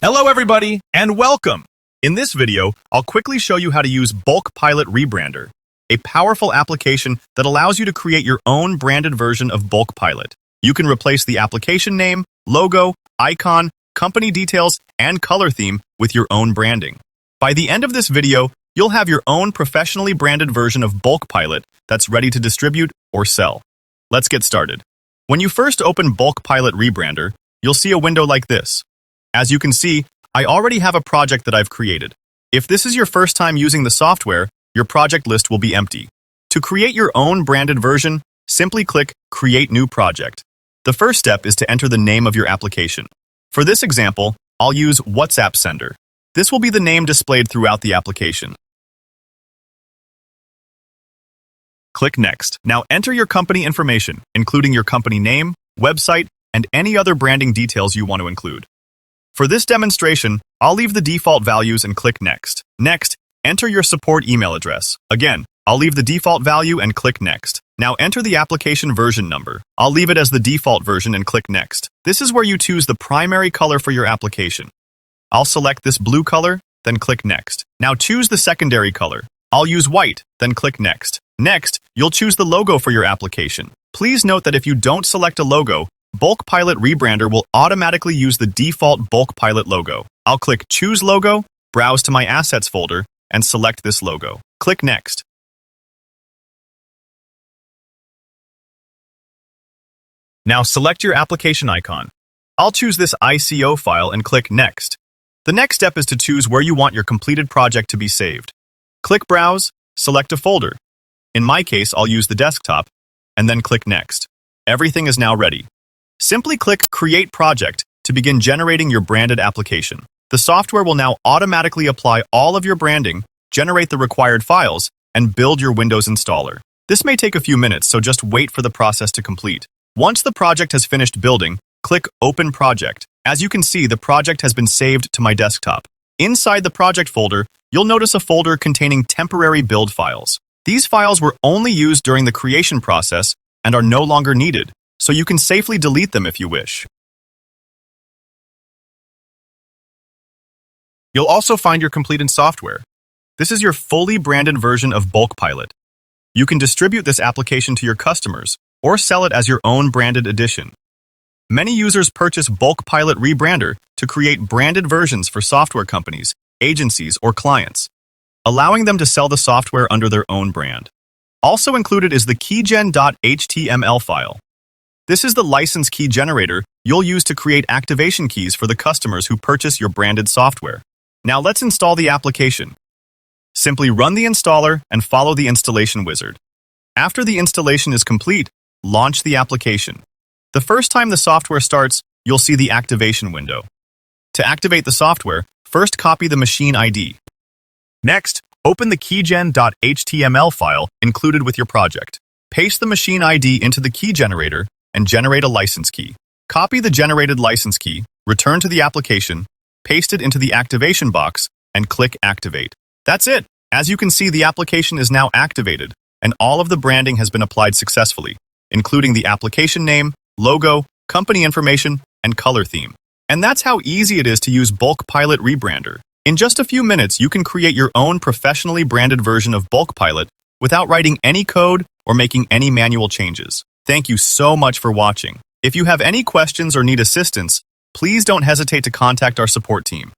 Hello everybody, and welcome! In this video, I'll quickly show you how to use Bulk Pilot Rebrander, a powerful application that allows you to create your own branded version of Bulk Pilot. You can replace the application name, logo, icon, company details, and color theme with your own branding. By the end of this video, you'll have your own professionally branded version of Bulk Pilot that's ready to distribute or sell. Let's get started. When you first open Bulk Pilot Rebrander, you'll see a window like this. As you can see, I already have a project that I've created. If this is your first time using the software, your project list will be empty. To create your own branded version, simply click Create New Project. The first step is to enter the name of your application. For this example, I'll use WhatsApp Sender. This will be the name displayed throughout the application. Click Next. Now enter your company information, including your company name, website, and any other branding details you want to include. For this demonstration, I'll leave the default values and click Next. Next, enter your support email address. Again, I'll leave the default value and click Next. Now enter the application version number. I'll leave it as the default version and click Next. This is where you choose the primary color for your application. I'll select this blue color, then click Next. Now choose the secondary color. I'll use white, then click Next. Next, you'll choose the logo for your application. Please note that if you don't select a logo, Bulk Pilot Rebrander will automatically use the default Bulk Pilot logo. I'll click Choose Logo, browse to my Assets folder, and select this logo. Click Next. Now select your application icon. I'll choose this ICO file and click Next. The next step is to choose where you want your completed project to be saved. Click Browse, select a folder. In my case, I'll use the desktop, and then click Next. Everything is now ready. Simply click Create Project to begin generating your branded application. The software will now automatically apply all of your branding, generate the required files, and build your Windows installer. This may take a few minutes, so just wait for the process to complete. Once the project has finished building, click Open Project. As you can see, the project has been saved to my desktop. Inside the project folder, you'll notice a folder containing temporary build files. These files were only used during the creation process and are no longer needed, so you can safely delete them if you wish. You'll also find your completed software. This is your fully branded version of Bulk Pilot. You can distribute this application to your customers or sell it as your own branded edition. Many users purchase Bulk Pilot Rebrander to create branded versions for software companies, agencies, or clients, allowing them to sell the software under their own brand. Also included is the keygen.html file. This is the license key generator you'll use to create activation keys for the customers who purchase your branded software. Now let's install the application. Simply run the installer and follow the installation wizard. After the installation is complete, launch the application. The first time the software starts, you'll see the activation window. To activate the software, first copy the machine ID. Next, open the keygen.html file included with your project. Paste the machine ID into the key generator and generate a license key. Copy the generated license key, return to the application, paste it into the activation box, and click Activate. That's it! As you can see, the application is now activated, and all of the branding has been applied successfully, including the application name, logo, company information, and color theme. And that's how easy it is to use Bulk Pilot Rebrander. In just a few minutes, you can create your own professionally branded version of Bulk Pilot without writing any code or making any manual changes. Thank you so much for watching. If you have any questions or need assistance, please don't hesitate to contact our support team.